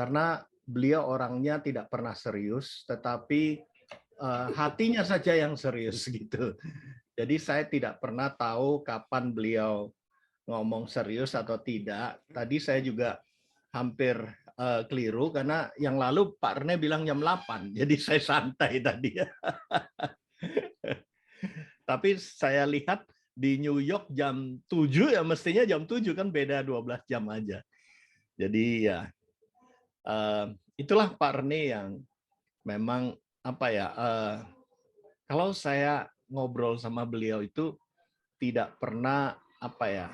karena beliau orangnya tidak pernah serius, tetapi hatinya saja yang serius gitu. Jadi saya tidak pernah tahu kapan beliau ngomong serius atau tidak. Tadi saya juga hampir keliru karena yang lalu Pak Rene bilang jam 8, jadi saya santai tadi ya. Tapi saya lihat di New York jam 7 ya, mestinya jam 7 kan beda 12 jam aja. Jadi ya itulah Pak Rene yang memang apa ya, kalau saya ngobrol sama beliau itu tidak pernah apa ya,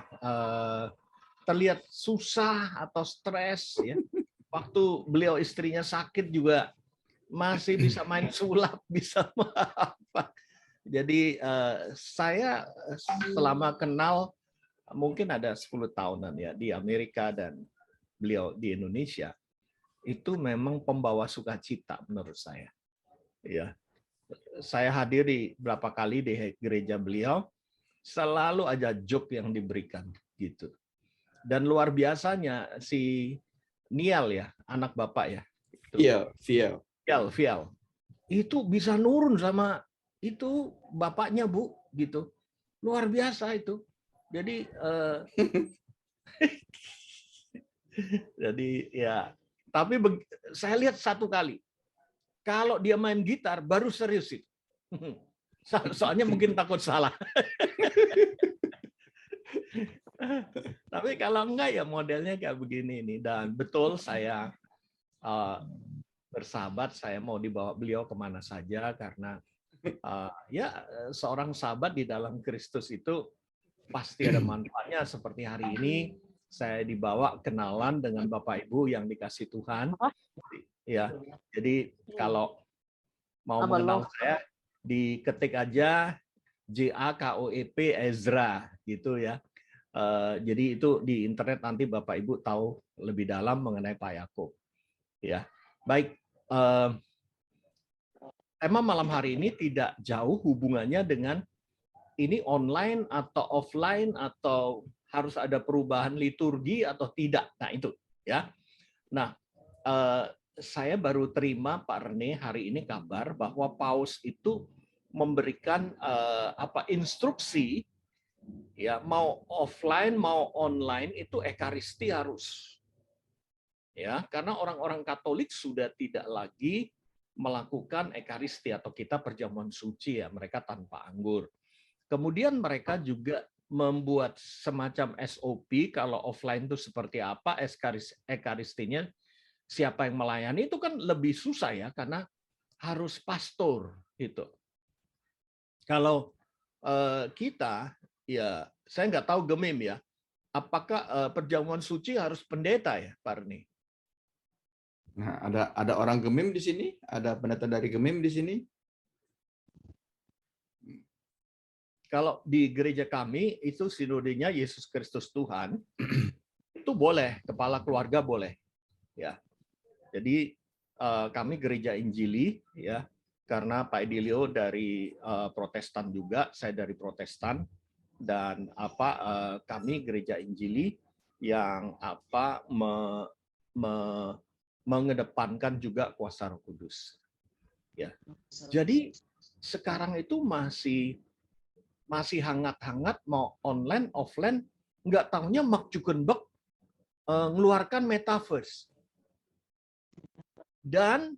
terlihat susah atau stres ya. Waktu beliau istrinya sakit juga masih bisa main sulap, bisa apa. Jadi saya selama kenal mungkin ada 10 tahunan ya di Amerika dan beliau di Indonesia, itu memang pembawa sukacita menurut saya. Ya, saya hadir di berapa kali di gereja beliau, selalu ada joke yang diberikan gitu. Dan luar biasanya si Nial ya, anak bapak ya. Iya, Vial. Itu bisa nurun sama itu bapaknya Bu gitu. Luar biasa itu. Jadi jadi ya, tapi saya lihat satu kali. Kalau dia main gitar baru serius itu. Soalnya mungkin takut salah. Tapi kalau enggak ya modelnya kayak begini nih. Dan betul saya bersahabat, saya mau dibawa beliau kemana saja karena ya seorang sahabat di dalam Kristus itu pasti ada manfaatnya. Seperti hari ini saya dibawa kenalan dengan Bapak Ibu yang dikasih Tuhan. Ya, jadi kalau mau mengenal saya diketik aja JAKOEP Ezra gitu ya. Jadi itu di internet nanti Bapak Ibu tahu lebih dalam mengenai Pak Yakub. Ya, baik. Tema malam hari ini tidak jauh hubungannya dengan ini online atau offline atau harus ada perubahan liturgi atau tidak. Nah itu ya. Nah saya baru terima Pak Rene hari ini kabar bahwa Paus itu memberikan instruksi ya, mau offline mau online itu ekaristi harus. Ya, karena orang-orang Katolik sudah tidak lagi melakukan ekaristi atau kita perjamuan suci ya, mereka tanpa anggur. Kemudian mereka juga membuat semacam SOP kalau offline itu seperti apa, ekaristinya siapa yang melayani itu kan lebih susah ya karena harus pastor gitu. Kalau kita ya saya nggak tahu Gemim ya, apakah perjamuan suci harus pendeta ya Pak Reni? Nah, ada orang Gemim di sini, ada pendeta dari Gemim di sini. Kalau di gereja kami itu sinodenya Yesus Kristus Tuhan, itu boleh, kepala keluarga boleh. Ya. Jadi kami gereja Injili ya, karena Pak Edilio dari Protestan juga, saya dari Protestan, dan kami gereja Injili yang mengedepankan juga kuasa Roh Kudus. Ya. Jadi sekarang itu masih hangat-hangat mau online offline, nggak tahunya Mark Zuckerberg ngeluarkan metaverse. Dan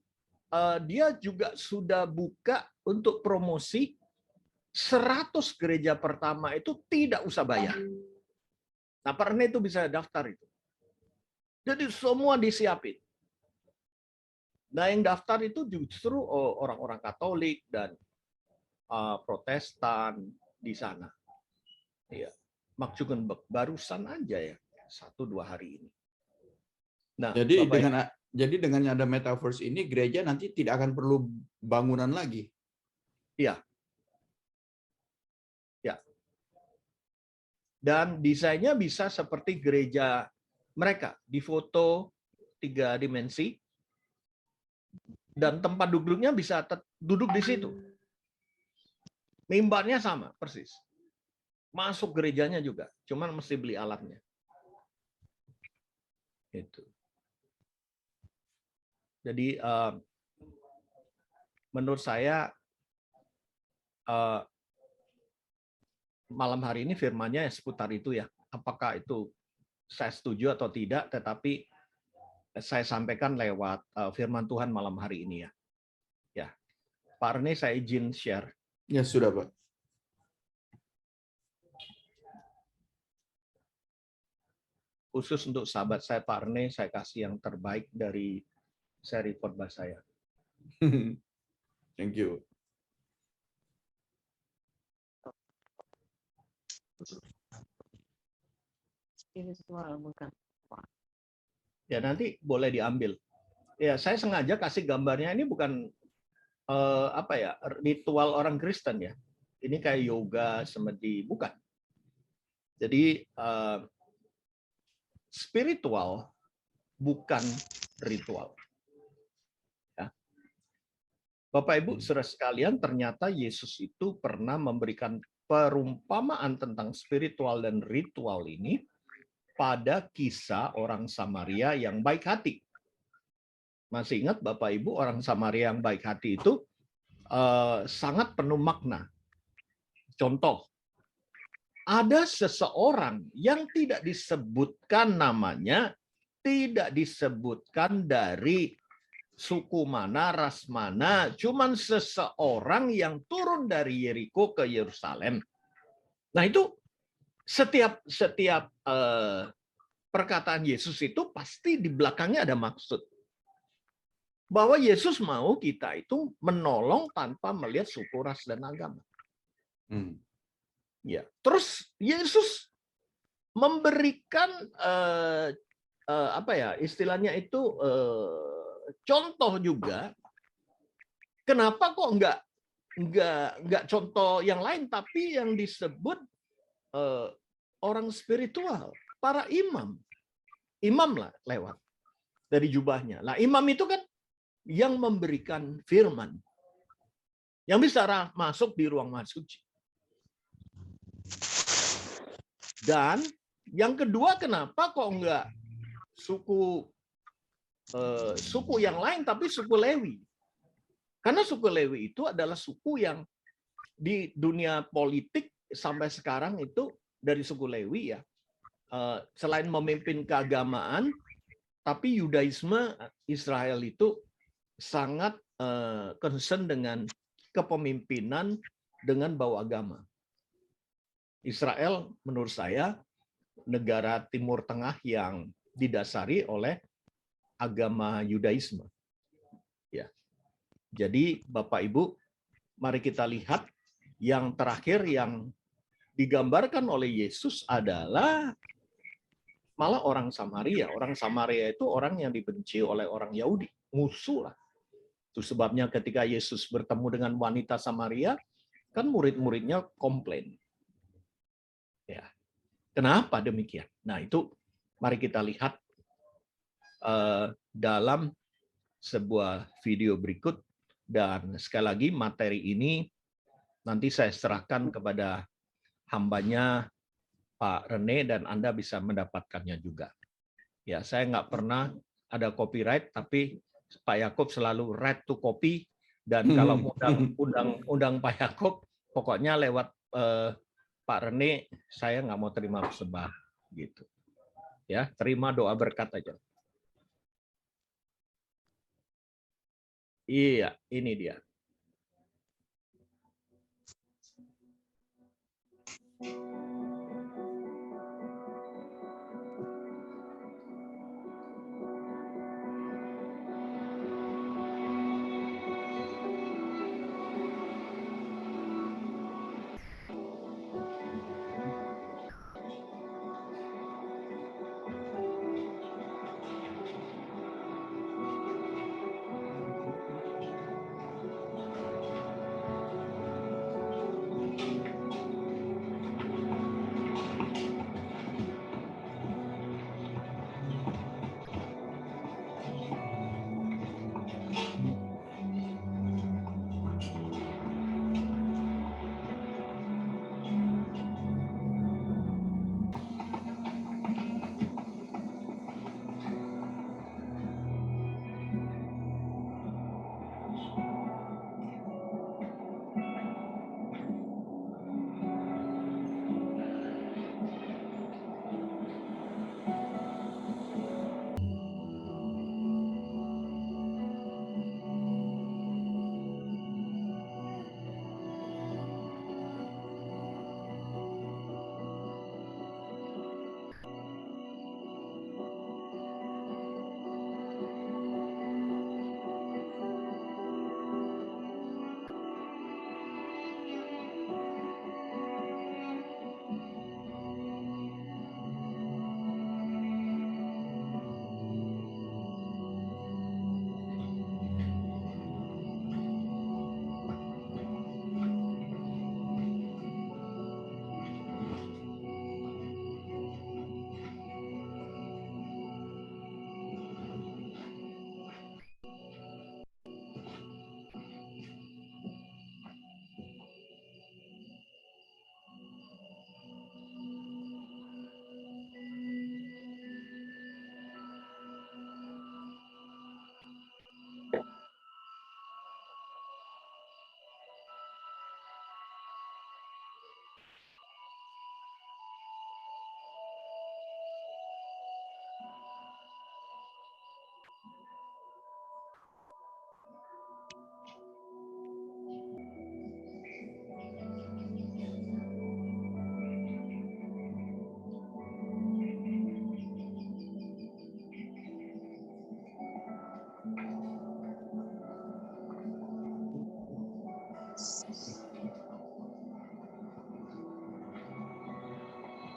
dia juga sudah buka untuk promosi 100 gereja pertama itu tidak usah bayar. Nah, karena itu bisa daftar itu. Jadi semua disiapin. Nah, yang daftar itu justru orang-orang Katolik dan Protestan di sana. Iya. Mark Zuckerberg barusan aja ya 1-2 hari ini. Nah, jadi dengan ada metaverse ini gereja nanti tidak akan perlu bangunan lagi. Iya. Ya. Dan desainnya bisa seperti gereja mereka, di foto 3 dimensi dan tempat duduknya bisa duduk di situ. Mimbarnya sama persis. Masuk gerejanya juga, cuman mesti beli alatnya. Itu. Jadi menurut saya malam hari ini firman-Nya seputar itu ya. Apakah itu saya setuju atau tidak, tetapi saya sampaikan lewat firman Tuhan malam hari ini ya. Ya, Pak Rene, saya izin share. Ya sudah, Pak. Khusus untuk sahabat saya Pak Rene, saya kasih yang terbaik dari seri khotbah saya. Thank you. Spiritual bukan. Ya nanti boleh diambil. Ya saya sengaja kasih gambarnya ini bukan apa ya, ritual orang Kristen ya. Ini kayak yoga, semedi, bukan. Jadi spiritual bukan ritual. Ya. Bapak Ibu saudara sekalian, ternyata Yesus itu pernah memberikan perumpamaan tentang spiritual dan ritual ini pada kisah orang Samaria yang baik hati. Masih ingat Bapak Ibu, orang Samaria yang baik hati itu sangat penuh makna. Contoh, ada seseorang yang tidak disebutkan namanya, tidak disebutkan dari suku mana, ras mana, cuman seseorang yang turun dari Yeriko ke Yerusalem. Nah itu setiap perkataan Yesus itu pasti di belakangnya ada maksud. Bahwa Yesus mau kita itu menolong tanpa melihat suku, ras, dan agama. Ya, terus Yesus memberikan apa ya istilahnya itu contoh juga. Kenapa kok nggak contoh yang lain, tapi yang disebut orang spiritual, para imam lah lewat dari jubahnya. Nah imam itu kan yang memberikan firman, yang bisa masuk di ruang maha suci. Dan yang kedua, kenapa kok enggak suku yang lain tapi suku Lewi? Karena suku Lewi itu adalah suku yang di dunia politik sampai sekarang itu dari suku Lewi ya. Selain memimpin keagamaan, tapi Yudaisme Israel itu sangat concern dengan kepemimpinan dengan bau agama. Israel menurut saya negara Timur Tengah yang didasari oleh agama Yudaisme. Ya. Jadi Bapak Ibu, mari kita lihat yang terakhir yang digambarkan oleh Yesus adalah malah orang Samaria. Orang Samaria itu orang yang dibenci oleh orang Yahudi, musuh lah. Itu sebabnya ketika Yesus bertemu dengan wanita Samaria, kan murid-muridnya komplain. Ya. Kenapa demikian? Nah, itu mari kita lihat dalam sebuah video berikut, dan sekali lagi materi ini nanti saya serahkan kepada hambanya Pak Rene dan Anda bisa mendapatkannya juga. Ya, saya nggak pernah ada copyright, tapi Pak Yakub selalu right to copy, dan kalau undang Pak Yakub, pokoknya lewat Pak Rene, saya nggak mau terima persembahan gitu. Ya, terima doa berkat aja. Iya, ini dia.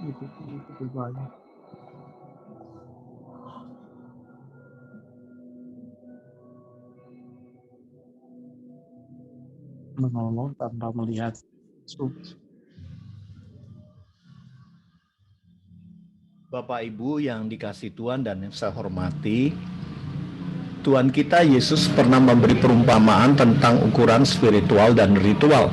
Itu banyak. Menolong tanpa melihat. Bapak Ibu yang dikasih Tuhan dan yang saya hormati, Tuhan kita Yesus pernah memberi perumpamaan tentang ukuran spiritual dan ritual.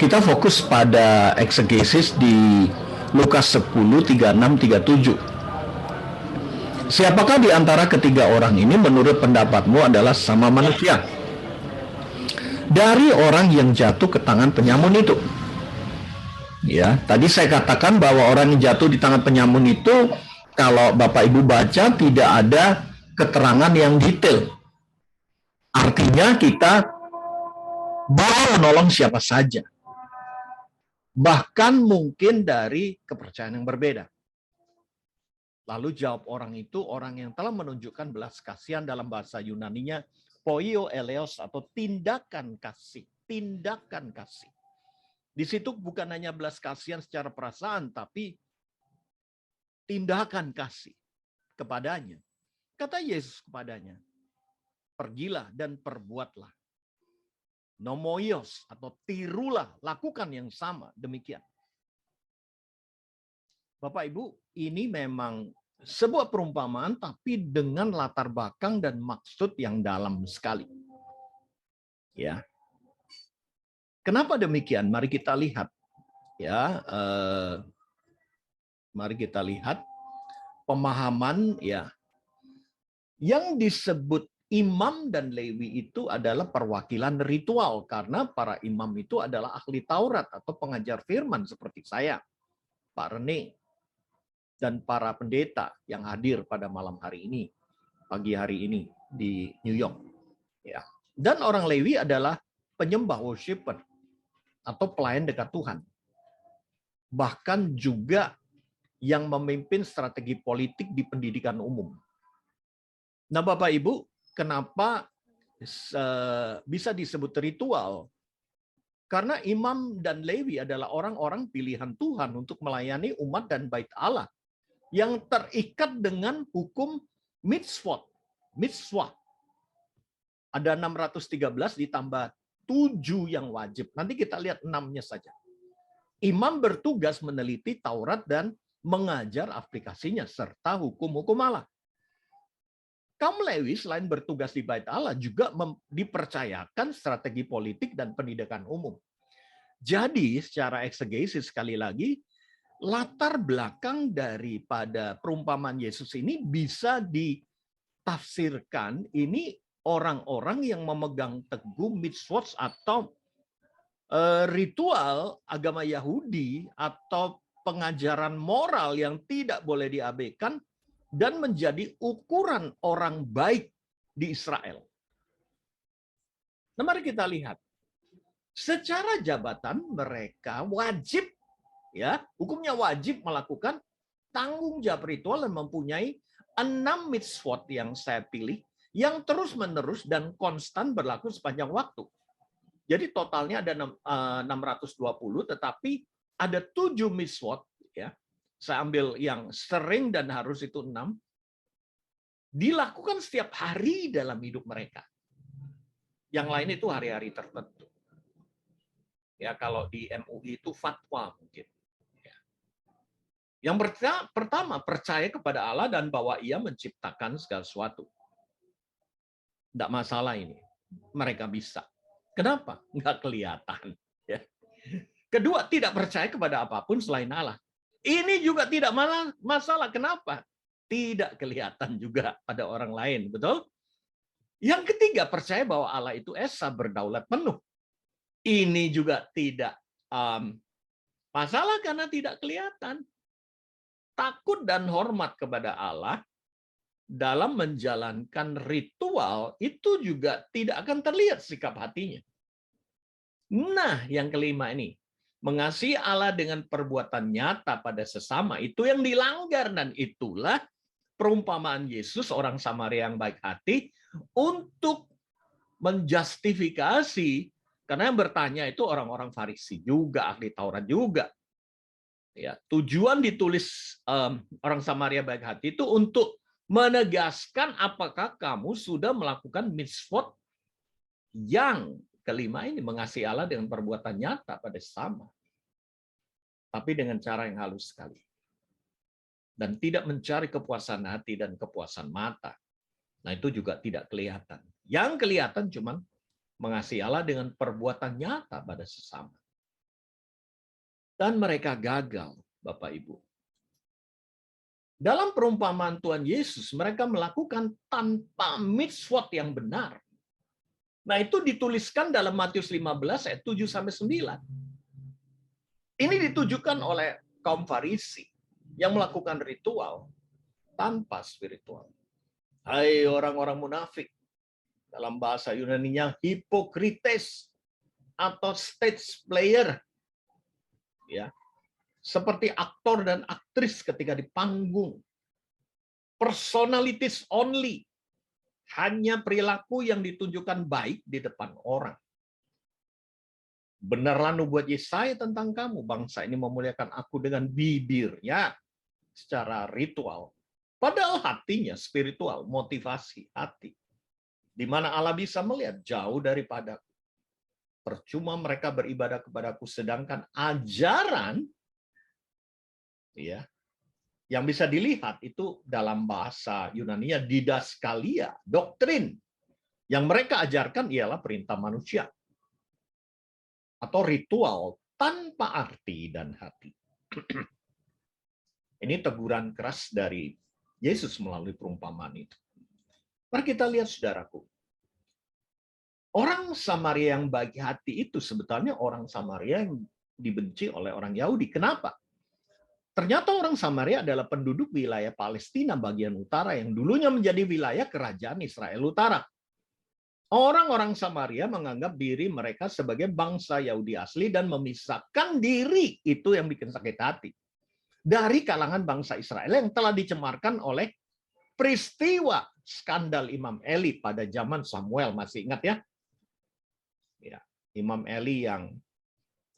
Kita fokus pada eksegesis di Lukas 10, 36, 37. Siapakah di antara ketiga orang ini menurut pendapatmu adalah sama manusia? Dari orang yang jatuh ke tangan penyamun itu. Ya, tadi saya katakan bahwa orang yang jatuh di tangan penyamun itu, kalau Bapak Ibu baca, tidak ada keterangan yang detail. Artinya kita boleh menolong siapa saja. Bahkan mungkin dari kepercayaan yang berbeda. Lalu jawab orang itu, orang yang telah menunjukkan belas kasihan, dalam bahasa Yunaninya poio eleos, atau tindakan kasih. Tindakan kasih. Di situ bukan hanya belas kasihan secara perasaan, tapi tindakan kasih kepadanya. Kata Yesus kepadanya, pergilah dan perbuatlah. Nomoios, atau tirulah, lakukan yang sama, demikian. Bapak Ibu, ini memang sebuah perumpamaan, tapi dengan latar belakang dan maksud yang dalam sekali. Ya, kenapa demikian? Mari kita lihat. Ya, mari kita lihat pemahaman ya yang disebut imam dan Lewi itu adalah perwakilan ritual, karena para imam itu adalah ahli Taurat atau pengajar firman seperti saya, Pak Rene, dan para pendeta yang hadir pada malam hari ini, pagi hari ini di New York. Ya. Dan orang Lewi adalah penyembah, worshiper, atau pelayan dekat Tuhan. Bahkan juga yang memimpin strategi politik di pendidikan umum. Nah, Bapak Ibu, kenapa bisa disebut ritual? Karena imam dan Lewi adalah orang-orang pilihan Tuhan untuk melayani umat dan bait Allah yang terikat dengan hukum mitzvot. Mitzvah. Ada 613 ditambah 7 yang wajib. Nanti kita lihat 6-nya saja. Imam bertugas meneliti Taurat dan mengajar aplikasinya serta hukum-hukum Allah. Kaum Lewi selain bertugas di bait Allah juga dipercayakan strategi politik dan pendidikan umum. Jadi secara eksegesis sekali lagi, latar belakang daripada perumpamaan Yesus ini bisa ditafsirkan ini orang-orang yang memegang teguh mitzvot atau ritual agama Yahudi atau pengajaran moral yang tidak boleh diabaikan dan menjadi ukuran orang baik di Israel. Nah, mari kita lihat. Secara jabatan mereka wajib, ya, hukumnya wajib melakukan tanggung jawab ritual dan mempunyai 6 mitzvot yang saya pilih, yang terus-menerus dan konstan berlaku sepanjang waktu. Jadi totalnya ada 620, tetapi ada 7 mitzvot, ya. Saya ambil yang sering dan harus itu 6. Dilakukan setiap hari dalam hidup mereka. Yang lain itu hari-hari tertentu. Ya, kalau di MUI itu fatwa mungkin. Ya. Yang pertama, percaya kepada Allah dan bahwa Ia menciptakan segala sesuatu. Tidak masalah ini. Mereka bisa. Kenapa? Nggak kelihatan. Ya. Kedua, tidak percaya kepada apapun selain Allah. Ini juga tidak masalah. Kenapa? Tidak kelihatan juga pada orang lain. Betul? Yang ketiga, percaya bahwa Allah itu esa, berdaulat penuh. Ini juga tidak masalah karena tidak kelihatan. Takut dan hormat kepada Allah dalam menjalankan ritual itu juga tidak akan terlihat sikap hatinya. Nah, yang kelima ini. Mengasihi Allah dengan perbuatan nyata pada sesama, itu yang dilanggar, dan itulah perumpamaan Yesus orang Samaria yang baik hati untuk menjustifikasi, karena yang bertanya itu orang-orang Farisi juga, ahli Taurat juga. Ya, tujuan ditulis orang Samaria baik hati itu untuk menegaskan apakah kamu sudah melakukan mitzvot yang kelima ini, mengasihi Allah dengan perbuatan nyata pada sesama, tapi dengan cara yang halus sekali. Dan tidak mencari kepuasan hati dan kepuasan mata. Nah, itu juga tidak kelihatan. Yang kelihatan cuman mengasihi Allah dengan perbuatan nyata pada sesama. Dan mereka gagal, Bapak Ibu. Dalam perumpamaan Tuhan Yesus, mereka melakukan tanpa mitzvot yang benar. Nah, itu dituliskan dalam Matius 15 ayat 7-9. Ini ditujukan oleh kaum Farisi yang melakukan ritual tanpa spiritual. Hai orang-orang munafik, dalam bahasa Yunaninya hipokrites atau stage player, ya, seperti aktor dan aktris ketika di panggung, personalities only, hanya perilaku yang ditunjukkan baik di depan orang. Benarlah nubuat Yesaya tentang kamu, bangsa ini memuliakan aku dengan bibirnya secara ritual, padahal hatinya spiritual, motivasi hati, di mana Allah bisa melihat jauh daripada. Percuma mereka beribadah kepadaku, sedangkan ajaran, ya, yang bisa dilihat itu dalam bahasa Yunaninya didaskalia, doktrin yang mereka ajarkan ialah perintah manusia atau ritual tanpa arti dan hati. Ini teguran keras dari Yesus melalui perumpamaan itu. Mari kita lihat, saudaraku. Orang Samaria yang baik hati itu sebetulnya orang Samaria yang dibenci oleh orang Yahudi. Kenapa? Ternyata orang Samaria adalah penduduk wilayah Palestina bagian utara yang dulunya menjadi wilayah kerajaan Israel Utara. Orang-orang Samaria menganggap diri mereka sebagai bangsa Yahudi asli dan memisahkan diri, itu yang bikin sakit hati, dari kalangan bangsa Israel yang telah dicemarkan oleh peristiwa skandal Imam Eli pada zaman Samuel. Masih ingat ya? Ya, Imam Eli yang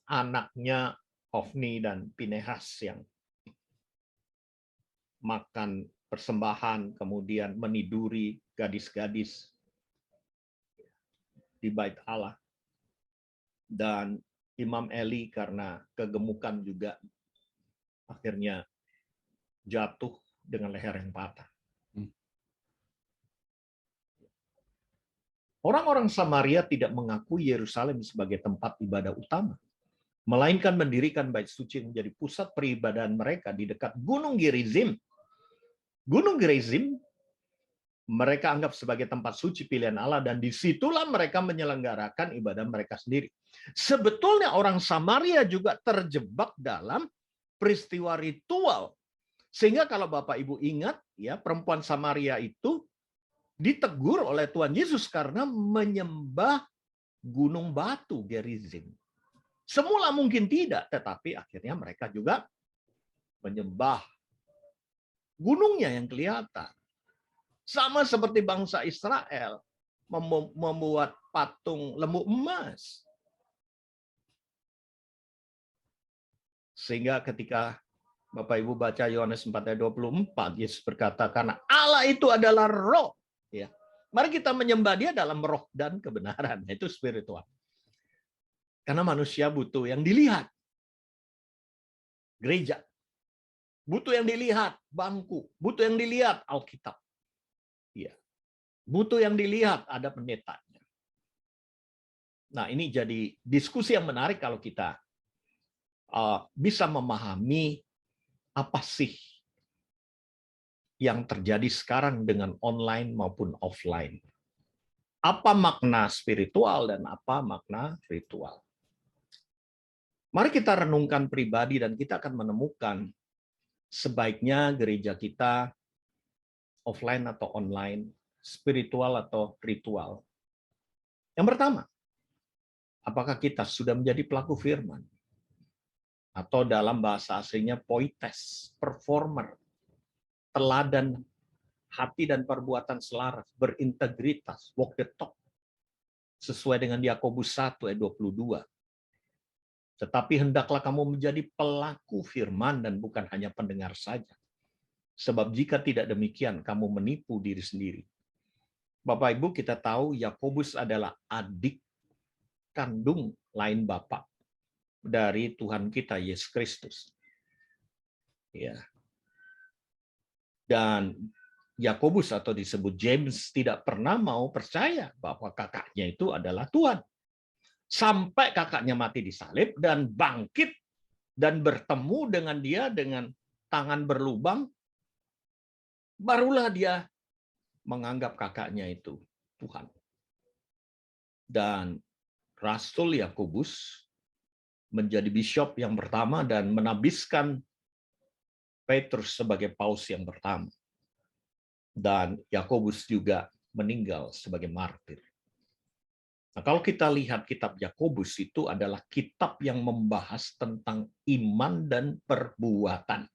anaknya Hofni dan Pinehas yang makan persembahan, kemudian meniduri gadis-gadis di Bait Allah. Dan Imam Eli karena kegemukan juga akhirnya jatuh dengan leher yang patah. Orang-orang Samaria tidak mengakui Yerusalem sebagai tempat ibadah utama, melainkan mendirikan bait suci menjadi pusat peribadahan mereka di dekat Gunung Gerizim. Gunung Gerizim mereka anggap sebagai tempat suci pilihan Allah, dan disitulah mereka menyelenggarakan ibadah mereka sendiri. Sebetulnya orang Samaria juga terjebak dalam peristiwa ritual. Sehingga kalau Bapak Ibu ingat, ya, perempuan Samaria itu ditegur oleh Tuhan Yesus karena menyembah gunung batu Gerizim. Semula mungkin tidak, tetapi akhirnya mereka juga menyembah gunungnya yang kelihatan. Sama seperti bangsa Israel membuat patung lembu emas. Sehingga ketika Bapak Ibu baca Yohanes 4 ayat 24, Yesus berkata, karena Allah itu adalah roh. Ya, mari kita menyembah dia dalam roh dan kebenaran. Itu spiritual. Karena manusia butuh yang dilihat. Gereja. Butuh yang dilihat bangku. Butuh yang dilihat Alkitab. Ya. Butuh yang dilihat ada pendetanya. Nah, ini jadi diskusi yang menarik kalau kita bisa memahami apa sih yang terjadi sekarang dengan online maupun offline. Apa makna spiritual dan apa makna ritual. Mari kita renungkan pribadi dan kita akan menemukan sebaiknya gereja kita offline atau online, spiritual atau ritual. Yang pertama, apakah kita sudah menjadi pelaku firman? Atau dalam bahasa aslinya poites, performer, teladan hati dan perbuatan selaras, berintegritas, walk the talk. Sesuai dengan Yakobus 1 ayat 22. Tetapi hendaklah kamu menjadi pelaku firman dan bukan hanya pendengar saja. Sebab jika tidak demikian, kamu menipu diri sendiri. Bapak Ibu, kita tahu Yakobus adalah adik kandung lain Bapak dari Tuhan kita Yesus Kristus. Ya. Dan Yakobus atau disebut James tidak pernah mau percaya bahwa kakaknya itu adalah Tuhan. Sampai kakaknya mati disalib dan bangkit dan bertemu dengan dia dengan tangan berlubang, barulah dia menganggap kakaknya itu Tuhan. Dan Rasul Yakobus menjadi bishop yang pertama dan menabiskan Petrus sebagai paus yang pertama. Dan Yakobus juga meninggal sebagai martir. Nah, kalau kita lihat kitab Yakobus itu adalah kitab yang membahas tentang iman dan perbuatan.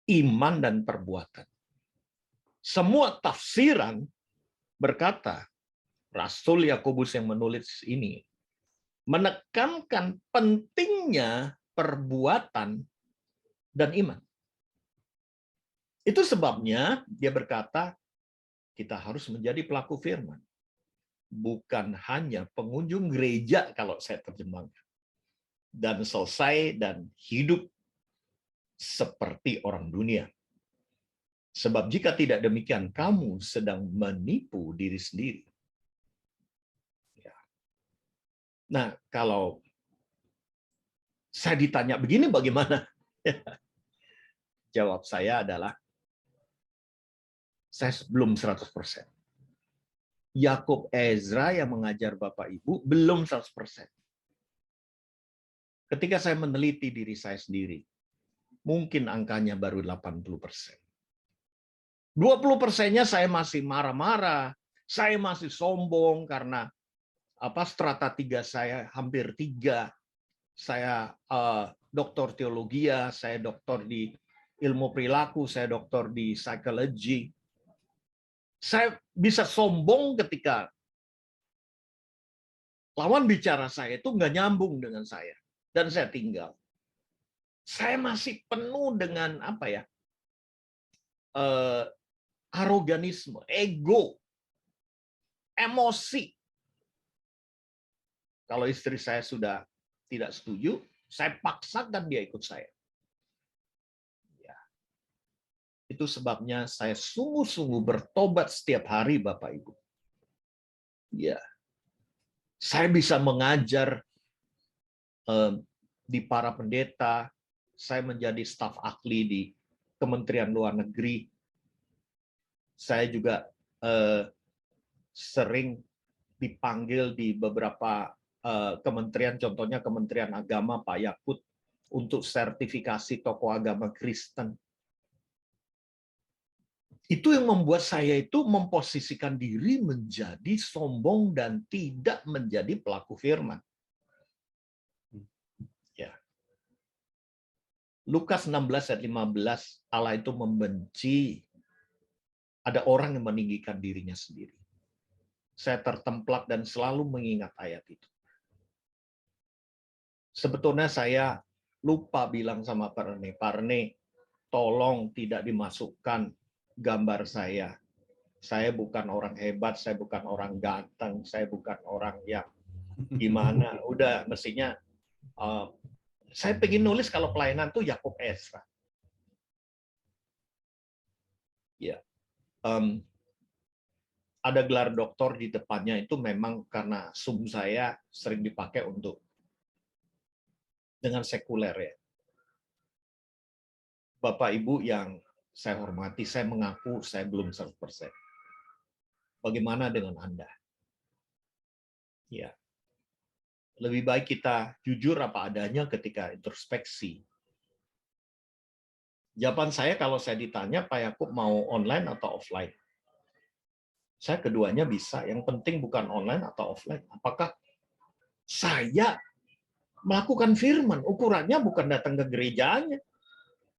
Iman dan perbuatan. Semua tafsiran berkata, Rasul Yakobus yang menulis ini menekankan pentingnya perbuatan dan iman. Itu sebabnya dia berkata, kita harus menjadi pelaku firman. Bukan hanya pengunjung gereja kalau saya terjemahkan. Dan selesai dan hidup seperti orang dunia. Sebab jika tidak demikian, kamu sedang menipu diri sendiri. Ya. Nah, kalau saya ditanya begini bagaimana? Jawab saya adalah, saya belum 100%. Yakub Ezra yang mengajar Bapak Ibu belum 100%. Ketika saya meneliti diri saya sendiri, mungkin angkanya baru 80%. 20%-nya saya masih marah-marah, saya masih sombong karena strata 3 saya hampir 3. Saya doktor teologi, saya doktor di ilmu perilaku, saya doktor di psikologi. Saya bisa sombong ketika lawan bicara saya itu nggak nyambung dengan saya. Dan saya tinggal. Saya masih penuh dengan aroganisme, ego, emosi. Kalau istri saya sudah tidak setuju, saya paksakan dia ikut saya. Itu sebabnya saya sungguh-sungguh bertobat setiap hari, Bapak Ibu. Ya, saya bisa mengajar di para pendeta. Saya menjadi staf ahli di Kementerian Luar Negeri. Saya juga sering dipanggil di beberapa kementerian, contohnya Kementerian Agama Pak Yakut untuk sertifikasi tokoh agama Kristen. Itu yang membuat saya itu memposisikan diri menjadi sombong dan tidak menjadi pelaku firman. Ya. Lukas 16 ayat 15, Allah itu membenci ada orang yang meninggikan dirinya sendiri. Saya tertemplak dan selalu mengingat ayat itu. Sebetulnya saya lupa bilang sama Pak Rene, tolong tidak dimasukkan gambar saya. Saya bukan orang hebat, saya bukan orang ganteng, saya bukan orang yang gimana. Udah, mestinya saya pengen nulis kalau pelayanan tuh Yakub Ezra. Ya, ada gelar doktor di depannya itu memang karena sum saya sering dipakai untuk dengan sekuler ya. Bapak Ibu yang saya hormati, saya mengaku saya belum 100%. Bagaimana dengan Anda? Ya. Lebih baik kita jujur apa adanya ketika introspeksi. Jawaban saya kalau saya ditanya, Pak Yakub mau online atau offline? Saya keduanya bisa. Yang penting bukan online atau offline. Apakah saya melakukan firman? Ukurannya bukan datang ke gerejanya.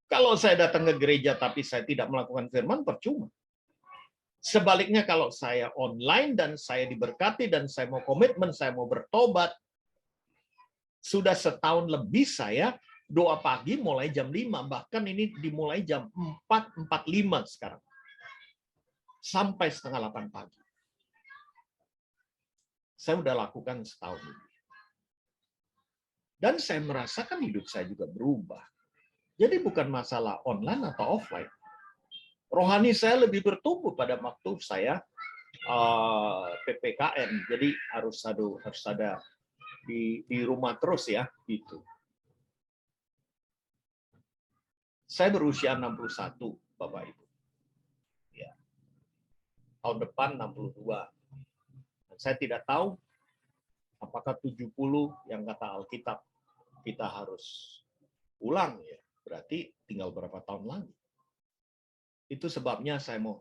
Kalau saya datang ke gereja tapi saya tidak melakukan firman, percuma. Sebaliknya kalau saya online dan saya diberkati dan saya mau komitmen, saya mau bertobat, sudah setahun lebih saya doa pagi mulai jam 5, bahkan ini dimulai jam 4.45 sekarang. Sampai setengah 8 pagi. Saya udah lakukan setahun lebih. Dan saya merasakan hidup saya juga berubah. Jadi bukan masalah online atau offline. Rohani saya lebih bertumbuh pada waktu saya PPKM. Jadi harus ada di rumah terus ya, gitu. Saya berusia 61, Bapak Ibu. Ya. Tahun depan 62. Saya tidak tahu apakah 70 yang kata Alkitab kita harus ulang ya. Berarti tinggal berapa tahun lagi. Itu sebabnya saya mau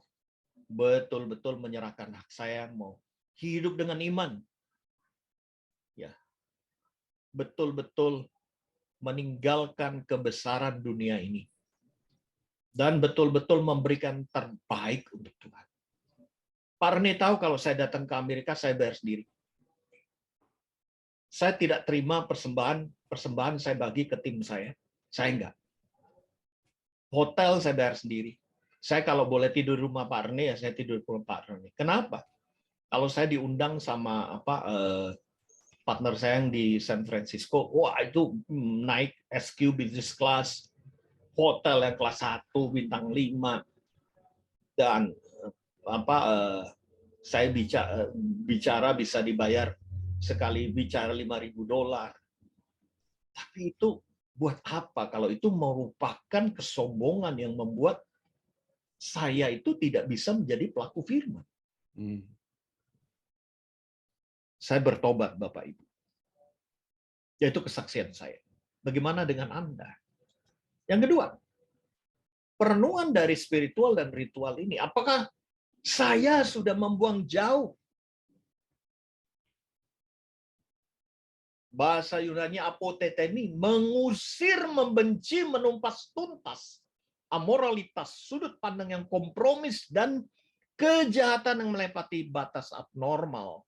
betul-betul menyerahkan hak saya, mau hidup dengan iman. Ya. Betul-betul meninggalkan kebesaran dunia ini. Dan betul-betul memberikan terbaik untuk Tuhan. Pak Rene tahu kalau saya datang ke Amerika, saya bayar sendiri. Saya tidak terima persembahan saya bagi ke tim saya. Saya enggak. Hotel saya bayar sendiri. Saya kalau boleh tidur di rumah Pak Rene, ya saya tidur di rumah Pak Rene. Kenapa? Kalau saya diundang sama partner saya yang di San Francisco, wah itu naik SQ business class, hotel yang kelas 1, bintang 5, dan saya bicara bisa dibayar sekali bicara $5.000. Tapi itu buat apa kalau itu merupakan kesombongan yang membuat saya itu tidak bisa menjadi pelaku firman. Saya bertobat, Bapak Ibu. Yaitu kesaksian saya. Bagaimana dengan Anda? Yang kedua, perenungan dari spiritual dan ritual ini. Apakah saya sudah membuang jauh? Bahasa Yunani apotetemi, mengusir, membenci, menumpas tuntas amoralitas, sudut pandang yang kompromis, dan kejahatan yang melewati batas abnormal.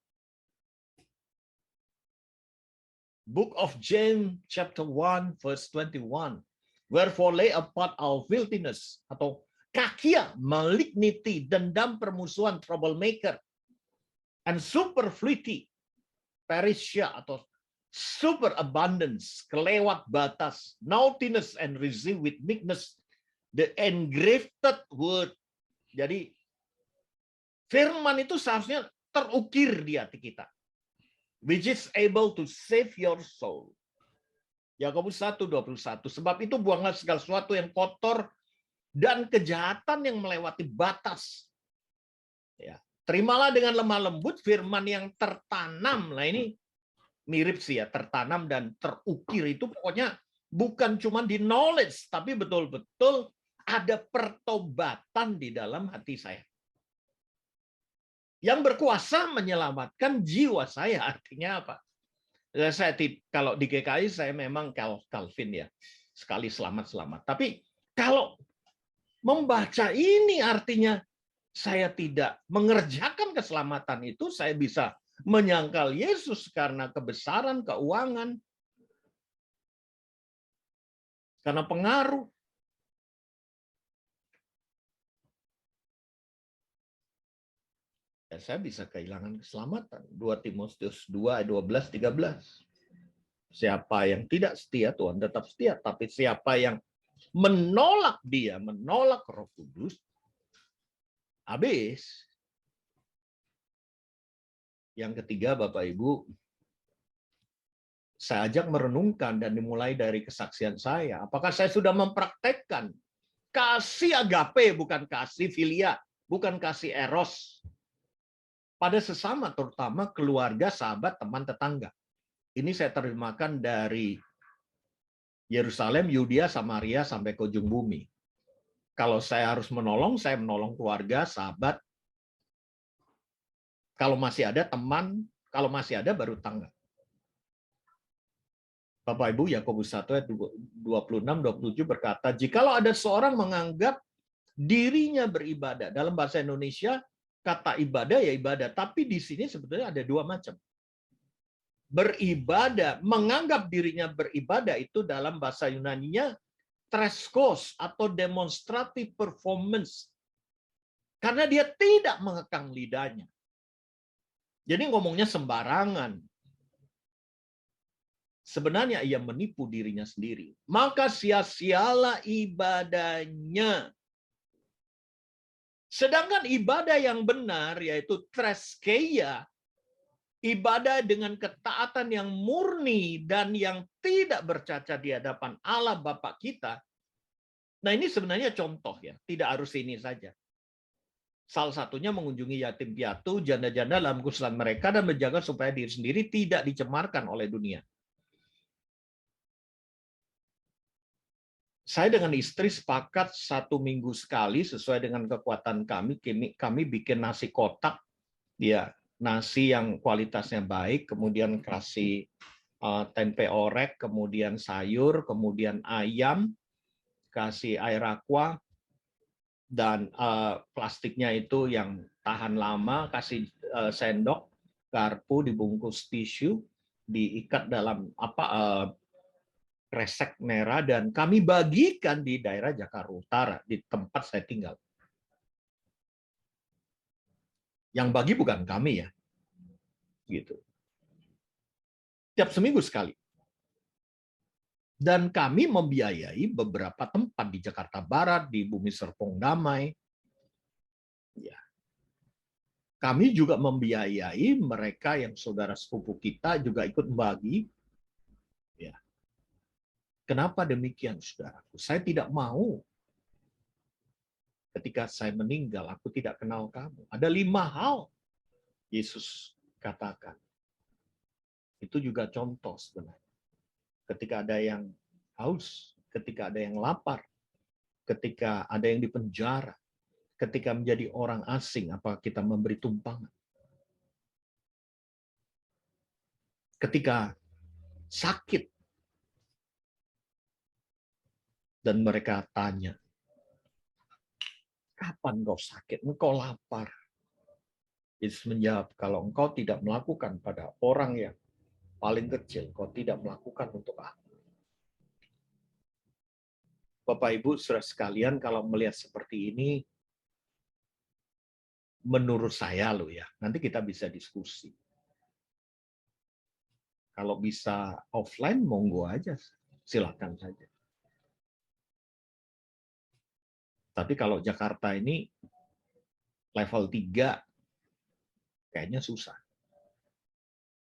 Book of James chapter 1 verse 21. Wherefore lay apart all filthiness, atau kakia, malignity, dendam, permusuhan, troublemaker, and superfluity, perisha, atau superabundance, kelewat batas, naughtiness, and receive with meekness the engrafted word. Jadi firman itu seharusnya terukir di hati kita, which is able to save your soul. Yakobus 1:21. Sebab itu buanglah segala sesuatu yang kotor dan kejahatan yang melewati batas. Ya, terimalah dengan lemah lembut firman yang tertanam. Nah ini mirip sih ya, tertanam dan terukir itu pokoknya bukan cuma di knowledge, tapi betul-betul ada pertobatan di dalam hati saya. Yang berkuasa menyelamatkan jiwa saya. Artinya apa? Saya kalau di GKI saya memang Calvin ya, sekali selamat. Tapi kalau membaca ini artinya saya tidak mengerjakan keselamatan itu, saya bisa menyangkal Yesus karena kebesaran keuangan, karena pengaruh. Ya, saya bisa kehilangan keselamatan. 2 Timotius 2:12-13. Siapa yang tidak setia, Tuhan tetap setia. Tapi siapa yang menolak dia, menolak Roh Kudus, habis. Yang ketiga, Bapak Ibu, saya ajak merenungkan dan dimulai dari kesaksian saya. Apakah saya sudah mempraktekkan kasih agape, bukan kasih filia, bukan kasih eros, pada sesama, terutama keluarga, sahabat, teman, tetangga. Ini saya terjemahkan dari Yerusalem, Yudea, Samaria, sampai ke ujung bumi. Kalau saya harus menolong, saya menolong keluarga, sahabat. Kalau masih ada teman, kalau masih ada baru tangga. Bapak Ibu, Yakobus 1:26-27 berkata, jikalau ada seorang menganggap dirinya beribadah, dalam bahasa Indonesia, kata ibadah ya ibadah, tapi di sini sebetulnya ada dua macam. Beribadah, menganggap dirinya beribadah itu dalam bahasa Yunaninya treskos atau demonstrative performance. Karena dia tidak mengekang lidahnya. Jadi ngomongnya sembarangan. Sebenarnya ia menipu dirinya sendiri. Maka sia-sialah ibadahnya. Sedangkan ibadah yang benar, yaitu treskeia, ibadah dengan ketaatan yang murni dan yang tidak bercacat di hadapan Allah Bapa kita. Nah ini sebenarnya contoh ya, tidak harus ini saja. Salah satunya mengunjungi yatim piatu, janda-janda dalam kesusahan mereka dan menjaga supaya diri sendiri tidak dicemarkan oleh dunia. Saya dengan istri sepakat 1 minggu sekali sesuai dengan kekuatan kami bikin nasi kotak, ya nasi yang kualitasnya baik, kemudian kasih tempe orek, kemudian sayur, kemudian ayam, kasih air aqua, dan plastiknya itu yang tahan lama, kasih sendok, garpu dibungkus tisu, diikat dalam kresek merah, dan kami bagikan di daerah Jakarta Utara, di tempat saya tinggal. Yang bagi bukan kami ya, gitu. Tiap seminggu sekali. Dan kami membiayai beberapa tempat di Jakarta Barat, di Bumi Serpong Damai. Ya. Kami juga membiayai mereka yang saudara sepupu kita juga ikut membagi. Ya. Kenapa demikian, saudaraku? Saya tidak mau ketika saya meninggal, aku tidak kenal kamu. Ada 5 hal Yesus katakan. Itu juga contoh sebenarnya. Ketika ada yang haus, ketika ada yang lapar, ketika ada yang dipenjara, ketika menjadi orang asing, apa kita memberi tumpangan? Ketika sakit, dan mereka tanya, kapan kau sakit? Engkau lapar. Yesus menjawab, kalau engkau tidak melakukan pada orang yang paling kecil, kau tidak melakukan untuk aku. Bapak Ibu, saudara sekalian, kalau melihat seperti ini, menurut saya loh ya, nanti kita bisa diskusi. Kalau bisa offline, monggo aja, silakan saja. Tapi kalau Jakarta ini level 3, kayaknya susah.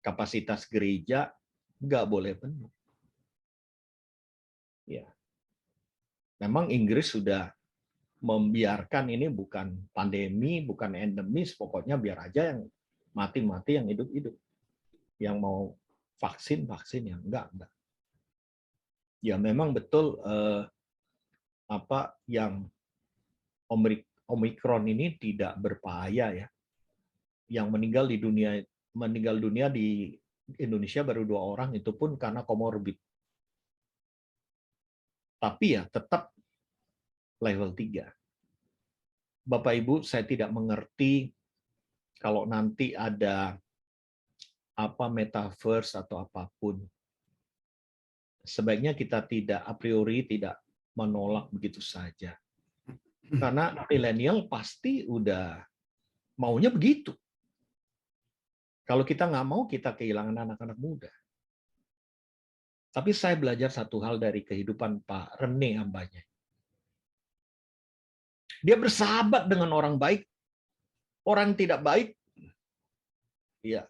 Kapasitas gereja nggak boleh penuh. Ya. Memang Inggris sudah membiarkan ini bukan pandemi, bukan endemis, pokoknya biar aja yang mati-mati, yang hidup-hidup. Yang mau vaksin yang enggak. Ya memang betul yang Omikron ini tidak berbahaya ya. Yang meninggal dunia di Indonesia baru 2 orang, itu pun karena komorbid. Tapi ya tetap level 3. Bapak Ibu, saya tidak mengerti kalau nanti ada metaverse atau apapun. Sebaiknya kita tidak a priori tidak menolak begitu saja. Karena milenial pasti udah maunya begitu. Kalau kita nggak mau, kita kehilangan anak-anak muda. Tapi saya belajar satu hal dari kehidupan Pak Rene hambanya. Dia bersahabat dengan orang baik, orang tidak baik. Ya,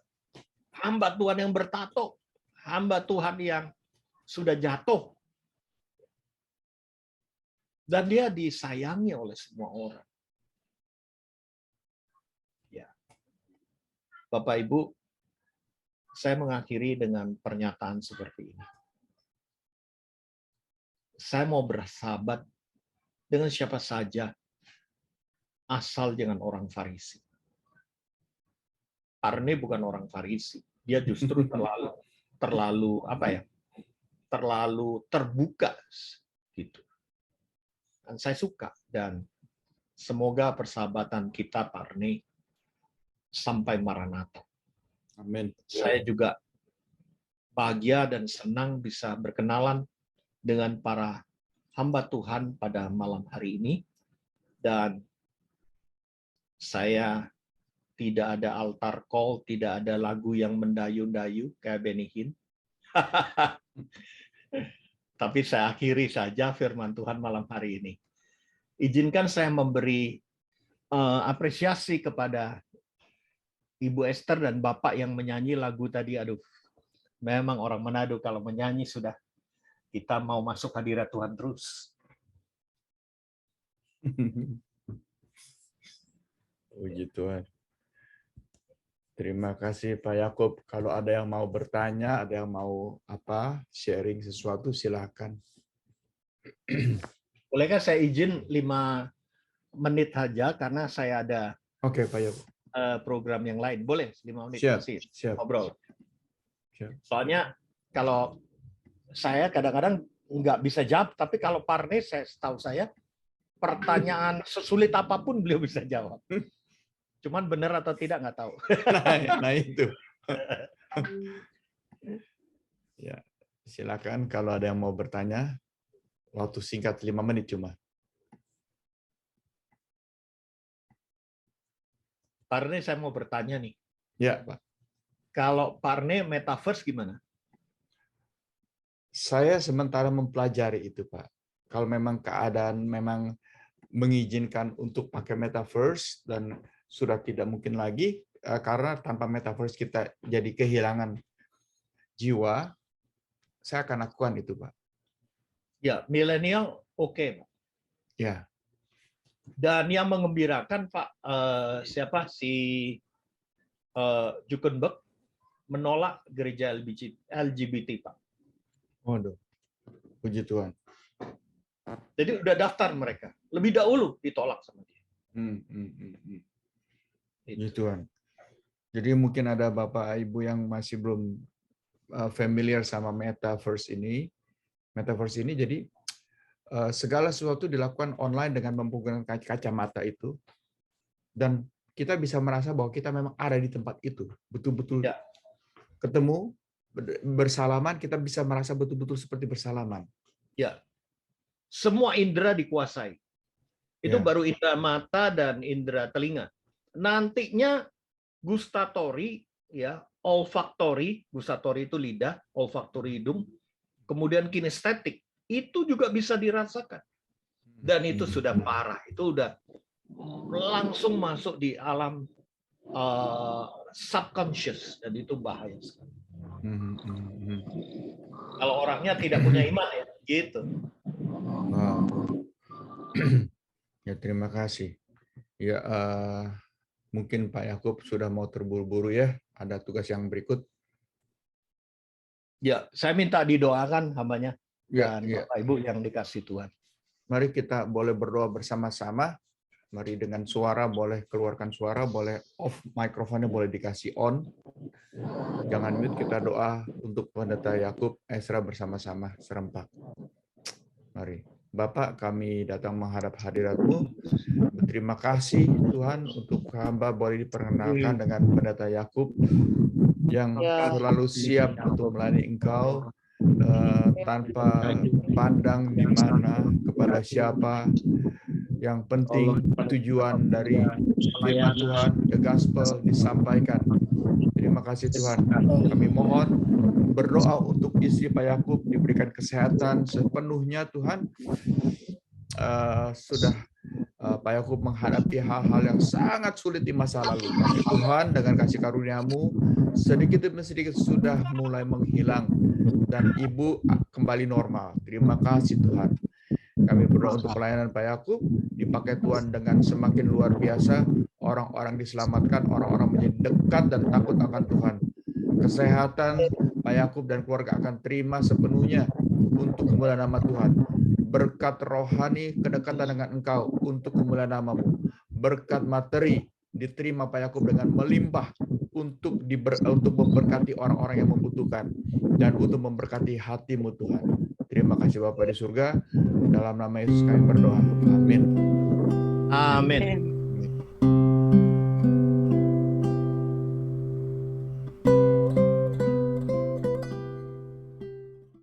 hamba Tuhan yang bertato, hamba Tuhan yang sudah jatuh. Dan dia disayangi oleh semua orang. Ya. Bapak Ibu, saya mengakhiri dengan pernyataan seperti ini. Saya mau bersahabat dengan siapa saja, asal jangan orang Farisi. Arne bukan orang Farisi, dia justru terlalu terbuka gitu. Dan saya suka, dan semoga persahabatan kita, Pak Arne, sampai Maranatha. Amin. Saya juga bahagia dan senang bisa berkenalan dengan para hamba Tuhan pada malam hari ini. Dan saya tidak ada altar call, tidak ada lagu yang mendayu-dayu kayak Benny Hinn. Tapi saya akhiri saja firman Tuhan malam hari ini. Izinkan saya memberi apresiasi kepada Ibu Esther dan Bapak yang menyanyi lagu tadi. Aduh, memang orang Manado kalau menyanyi sudah kita mau masuk hadirat Tuhan terus. Puji Tuhan. Terima kasih Pak Yakub. Kalau ada yang mau bertanya, ada yang mau sharing sesuatu, silakan. Bolehkah saya izin 5 menit saja karena saya ada Oke, Pak Yakub. program yang lain. Boleh 5 menit Siap, masih siap. ngobrol. Siap. Soalnya kalau saya kadang-kadang nggak bisa jawab, tapi kalau Parne, setahu saya pertanyaan sesulit apapun beliau bisa jawab. Cuman benar atau tidak nggak tahu. Nah itu. Ya, silakan kalau ada yang mau bertanya. Waktu singkat 5 menit cuma. Parne, saya mau bertanya nih. Ya, Pak. Kalau Parne metaverse gimana? Saya sementara mempelajari itu, Pak. Kalau memang keadaan memang mengizinkan untuk pakai metaverse dan sudah tidak mungkin lagi, karena tanpa metaverse kita jadi kehilangan jiwa, saya akan lakukan itu, Pak. Ya, milenial oke. Ya. Dan yang mengembirakan Pak, siapa si Zuckerberg menolak gereja LGBT, Pak. Waduh, puji Tuhan. Jadi udah daftar mereka. Lebih dahulu ditolak sama dia. Puji Tuhan. Jadi mungkin ada Bapak Ibu yang masih belum familiar sama metaverse ini. Metaverse ini jadi segala sesuatu dilakukan online dengan menggunakan kacamata itu. Dan kita bisa merasa bahwa kita memang ada di tempat itu. Betul-betul Ya. ketemu, bersalaman, kita bisa merasa betul-betul seperti bersalaman. Ya. Semua indera dikuasai. Itu Ya. baru indera mata dan indera telinga. Nantinya gustatory, ya, olfaktory, gustatory itu lidah, olfaktory hidung, kemudian kinestetik, itu juga bisa dirasakan. Dan itu sudah parah, itu udah langsung masuk di alam subconscious, dan itu bahaya sekali. Kalau orangnya tidak punya iman ya, gitu. Wow. Ya, terima kasih. Ya, mungkin Pak Yakub sudah mau terburu-buru ya. Ada tugas yang berikut. Ya, saya minta didoakan hambanya Ya, dan ya. Bapak Ibu yang dikasih Tuhan. Mari kita boleh berdoa bersama-sama. Mari dengan suara, boleh keluarkan suara, boleh off mikrofonnya, boleh dikasih on. Jangan mute, kita doa untuk Pendeta Yakub Ezra bersama-sama serempak. Mari. Bapak, kami datang menghadap hadirat-Mu. Berterima kasih Tuhan untuk hamba boleh diperkenalkan dengan Pendeta Yakub yang selalu siap untuk melayani Engkau tanpa pandang di mana kepada siapa. Yang penting tujuan dari firman Tuhan, the gospel disampaikan. Terima kasih Tuhan. Kami mohon berdoa untuk istri Pak Yakub diberikan kesehatan sepenuhnya Tuhan. Sudah Pak Yakub menghadapi hal-hal yang sangat sulit di masa lalu. Tapi Tuhan dengan kasih karunia-Mu sedikit demi sedikit sudah mulai menghilang dan ibu kembali normal. Terima kasih Tuhan. Kami berdoa untuk pelayanan Pak Yakub, dipakai Tuhan dengan semakin luar biasa, orang-orang diselamatkan, orang-orang menjadi dekat dan takut akan Tuhan. Kesehatan Pak Yakub dan keluarga akan terima sepenuhnya untuk kemuliaan nama Tuhan. Berkat rohani, kedekatan dengan Engkau untuk kemuliaan nama-Mu. Berkat materi diterima Pak Yakub dengan melimpah untuk memberkati orang-orang yang membutuhkan dan untuk memberkati hati-Mu Tuhan. Terima kasih Bapa di surga. Dalam nama Yesus kami berdoa. Amin. Amin.